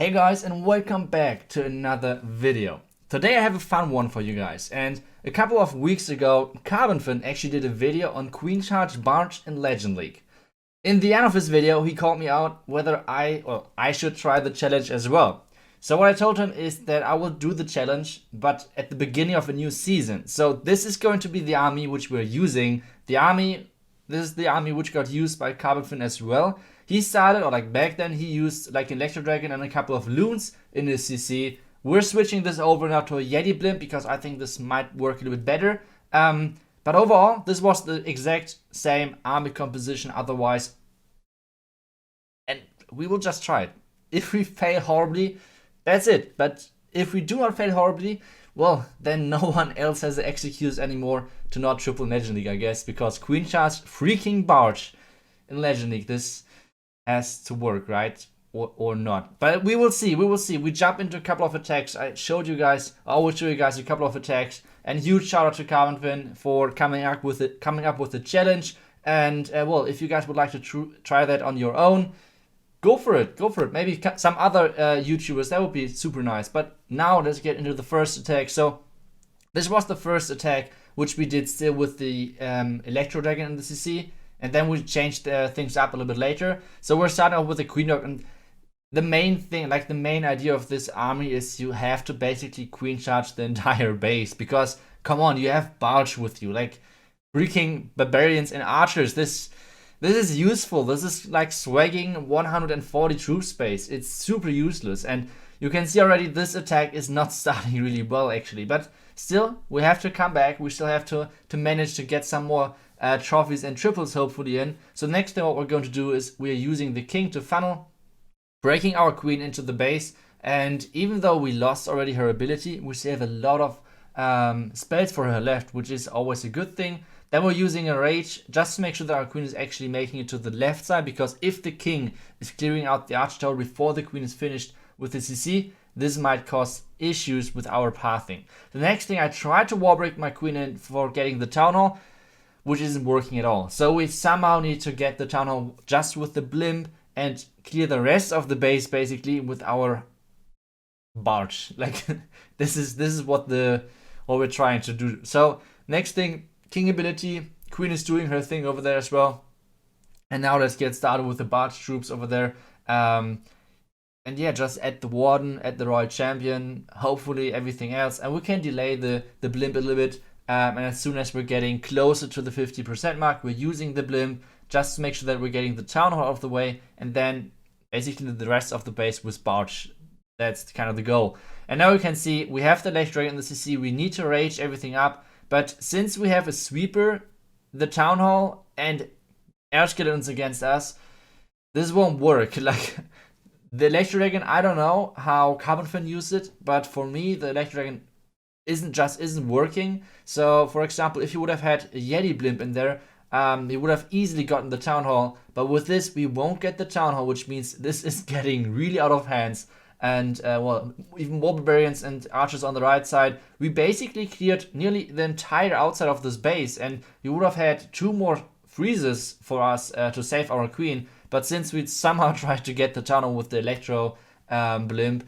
Hey guys, and welcome back to another video. Today I have a fun one for you guys, and a couple of weeks ago Carbonfin actually did a video on Queen Charge Barch in Legend League. In the end of his video he called me out whether I should try the challenge as well. So what I told him is that I will do the challenge, but at the beginning of a new season. So this is going to be the army which we're using. This is the army which got used by Carbonfin as well. He started, or like back then, he used like Electro Dragon and a couple of loons in his CC. We're switching this over now to a Yeti Blimp because I think this might work a little bit better. But overall, this was the exact same army composition otherwise. And we will just try it. If we fail horribly, that's it. But if we do not fail horribly, well, then no one else has the excuse anymore to not triple Legend League, I guess. Because Queen Charge freaking Barch in Legend League, this has to work, right? Or not. But we will see. We jump into a couple of attacks. I will show you guys a couple of attacks. And huge shout out to Carbonfin for coming up with a challenge. And well, if you guys would like to try that on your own, go for it. Maybe some other YouTubers, that would be super nice. But now let's get into the first attack. So this was the first attack, which we did still with the Electro Dragon in the CC. And then we changed things up a little bit later. So we're starting off with the Queen Dog. And the main thing, like the main idea of this army is you have to basically Queen Charge the entire base. Because, come on, you have Barch with you. Like, freaking Barbarians and Archers. This is useful. This is like swagging 140 troop space. It's super useless. And you can see already this attack is not starting really well, actually. But still, we have to come back. We still have to manage to get some more trophies and triples hopefully in. So next thing what we're going to do is we're using the king to funnel, breaking our queen into the base. And even though we lost already her ability, we still have a lot of spells for her left, which is always a good thing. Then we're using a rage just to make sure that our queen is actually making it to the left side, because if the king is clearing out the arch tower before the queen is finished with the CC, this might cause issues with our pathing. The next thing, I tried to wall break my queen in for getting the town hall, which isn't working at all. So we somehow need to get the town hall just with the blimp and clear the rest of the base basically with our Barch. Like this is what we're trying to do. So next thing, king ability, queen is doing her thing over there as well. And now let's get started with the Barch troops over there. And yeah, just add the warden, add the royal champion, hopefully everything else, and we can delay the blimp a little bit. And as soon as we're getting closer to the 50% mark, we're using the blimp just to make sure that we're getting the town hall out of the way, and then basically the rest of the base with Barch. That's kind of the goal. And now we can see we have the Electro Dragon in the CC. We need to rage everything up, but since we have a sweeper, the town hall, and air skeletons against us, this won't work. Like the Electro Dragon, I don't know how Carbonfin used it, but for me the Electro Dragon isn't working. So for example, if you would have had a Yeti blimp in there, you would have easily gotten the town hall, but with this we won't get the town hall, which means this is getting really out of hands. And well, even more Barbarians and Archers on the right side. We basically cleared nearly the entire outside of this base, and you would have had 2 more freezes for us to save our queen. But since we somehow tried to get the town hall with the Electro blimp,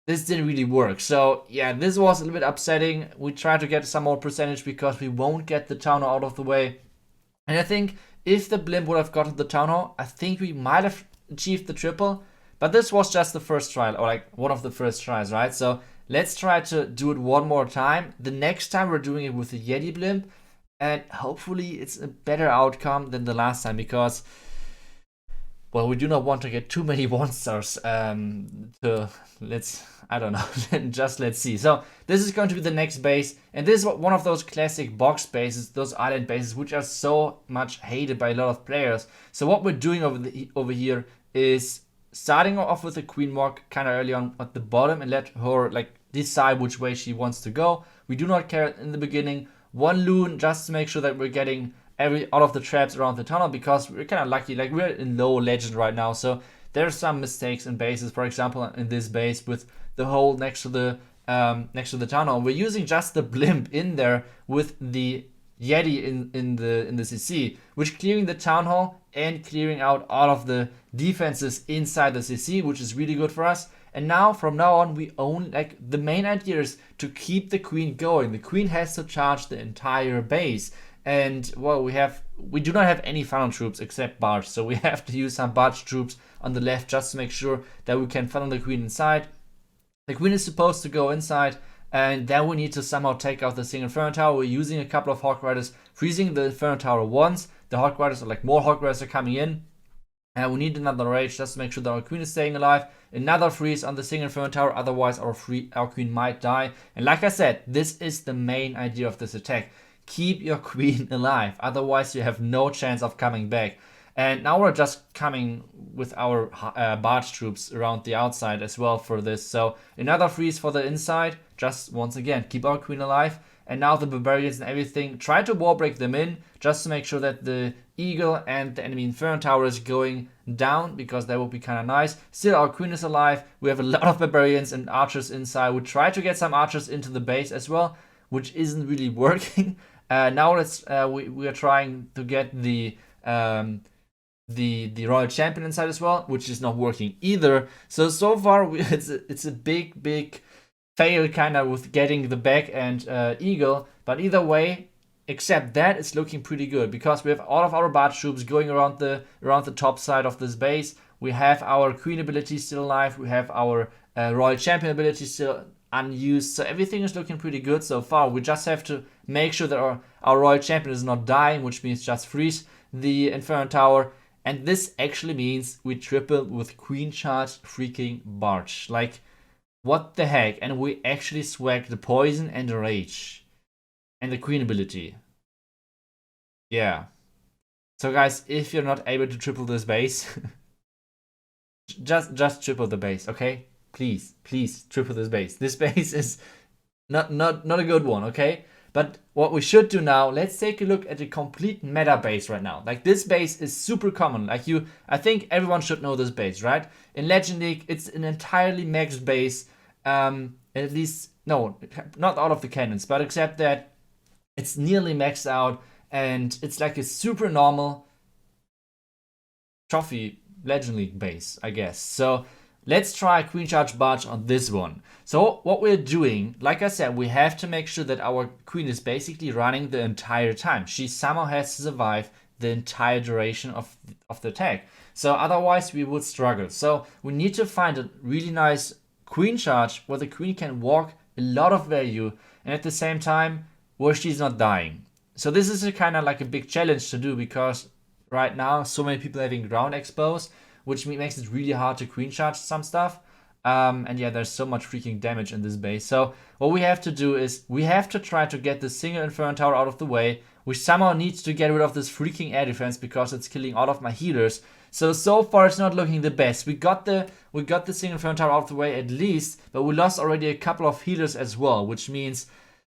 this didn't really work. So yeah, this was a little bit upsetting. We tried to get some more percentage because we won't get the town hall out of the way. And I think if the blimp would have gotten the town hall, I think we might have achieved the triple. But this was just the first trial, or like one of the first tries, right? So let's try to do it one more time. The next time we're doing it with the Yeti blimp, and hopefully it's a better outcome than the last time, because well, we do not want to get too many 1-stars. Let's see. So this is going to be the next base, and this is one of those classic box bases, those island bases, which are so much hated by a lot of players. So what we're doing over here is starting off with the queen mark kind of early on at the bottom, and let her like decide which way she wants to go. We do not care in the beginning. 1 loon just to make sure that we're getting all of the traps around the tunnel, because we're kind of lucky. Like we're in low legend right now, so there's some mistakes in bases. For example, in this base with the hole next to the tunnel, we're using just the blimp in there with the Yeti in the CC, which clearing the town hall and clearing out all of the defenses inside the CC, which is really good for us. And now, from now on, we own, like, the main idea is to keep the queen going. The queen has to charge the entire base. And, well, we do not have any funnel troops except Barch. So we have to use some Barch troops on the left just to make sure that we can funnel the queen inside. The queen is supposed to go inside. And then we need to somehow take out the single Inferno Tower. We're using a couple of Hawk Riders, freezing the Inferno Tower once. The Hawk Riders are, like, more Hawk Riders are coming in. And we need another rage just to make sure that our queen is staying alive. Another freeze on the single Inferno Tower, otherwise our queen might die. And like I said, this is the main idea of this attack. Keep your queen alive, otherwise you have no chance of coming back. And now we're just coming with our Barch troops around the outside as well for this. So another freeze for the inside, just once again, keep our queen alive. And now the Barbarians and everything, try to wall break them in, just to make sure that the Eagle and the enemy Inferno Tower is going down, because that would be kind of nice. Still, our queen is alive. We have a lot of Barbarians and archers inside. We try to get some archers into the base as well, which isn't really working. Now we are trying to get the Royal Champion inside as well, which is not working either. So far it's a big fail kind of with getting the back and Eagle, but either way, except that, it's looking pretty good because we have all of our Barch troops going around the top side of this base. We have our Queen ability still alive. We have our Royal Champion ability still unused. So everything is looking pretty good so far. We just have to make sure that our Royal Champion is not dying, which means just freeze the Inferno Tower. And this actually means we triple with Queen Charge freaking Barch. Like, what the heck? And we actually swag the Poison and the Rage. And the Queen ability. Yeah. So guys, if you're not able to triple this base, just triple the base, okay? Please triple this base. This base is not a good one, okay? But what we should do now, let's take a look at the complete meta base right now. Like, this base is super common. Like, I think everyone should know this base, right? In Legend League, it's an entirely maxed base. At least, no, not all of the cannons, but except that it's nearly maxed out, and it's like a super normal trophy Legend League base, I guess. So let's try Queen Charge Barch on this one. So what we're doing, like I said, we have to make sure that our queen is basically running the entire time. She somehow has to survive the entire duration of the attack. So otherwise we would struggle. So we need to find a really nice queen charge where the queen can walk a lot of value and at the same time where she's not dying. So this is a kind of like a big challenge to do because right now so many people are having ground expose, which makes it really hard to queen charge some stuff. And yeah, there's so much freaking damage in this base. So what we have to do is we have to try to get the single Inferno Tower out of the way. We somehow need to get rid of this freaking air defense because it's killing all of my healers. So far it's not looking the best. We got the single Inferno Tower out of the way at least, but we lost already a couple of healers as well, which means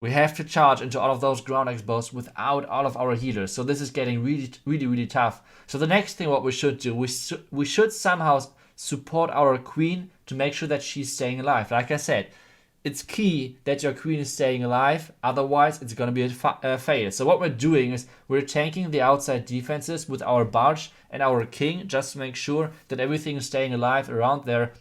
we have to charge into all of those ground expos without all of our healers. So this is getting really tough. So the next thing what we should do, we should somehow support our queen to make sure that she's staying alive. Like I said, it's key that your queen is staying alive, otherwise it's going to be a fail. So what we're doing is we're tanking the outside defenses with our Barch and our king just to make sure that everything is staying alive around there.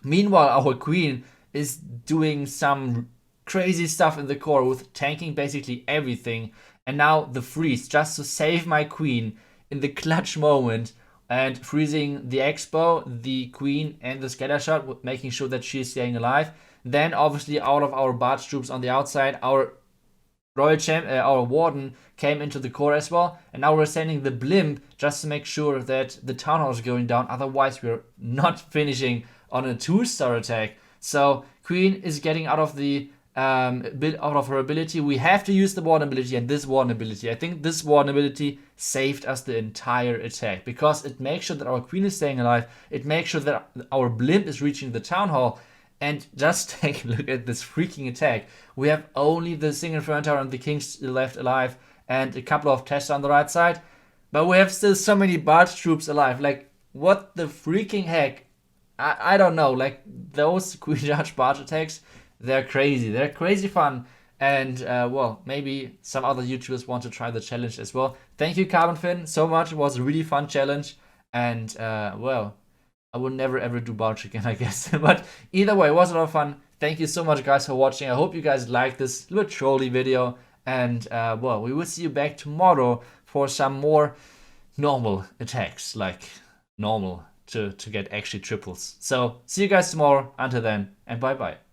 Meanwhile, our queen is doing some crazy stuff in the core with tanking basically everything. And now the freeze just to save my queen in the clutch moment and freezing the expo, the queen and the scatter shot, making sure that she's staying alive. Then obviously all of our Barch troops on the outside, our our warden came into the core as well, and now we're sending the blimp just to make sure that the town hall is going down, otherwise we're not finishing on a 2-star attack. So queen is getting out of the bit out of her ability. We have to use the warden ability and this warden ability. I think this warden ability saved us the entire attack because it makes sure that our queen is staying alive. It makes sure that our blimp is reaching the town hall. And just take a look at this freaking attack. We have only the single Inferno Tower and the king still left alive and a couple of tests on the right side. But we have still so many Barch troops alive. Like, what the freaking heck? I don't know. Like, those Queen Charge Barch attacks, they're crazy. They're crazy fun. And, well, maybe some other YouTubers want to try the challenge as well. Thank you, Carbon Fin, so much. It was a really fun challenge. And, well, I will never ever do Barch again, I guess. But either way, it was a lot of fun. Thank you so much, guys, for watching. I hope you guys liked this little trolly video. And, well, we will see you back tomorrow for some more normal attacks, like normal, to get actually triples. So, see you guys tomorrow. Until then, and bye-bye.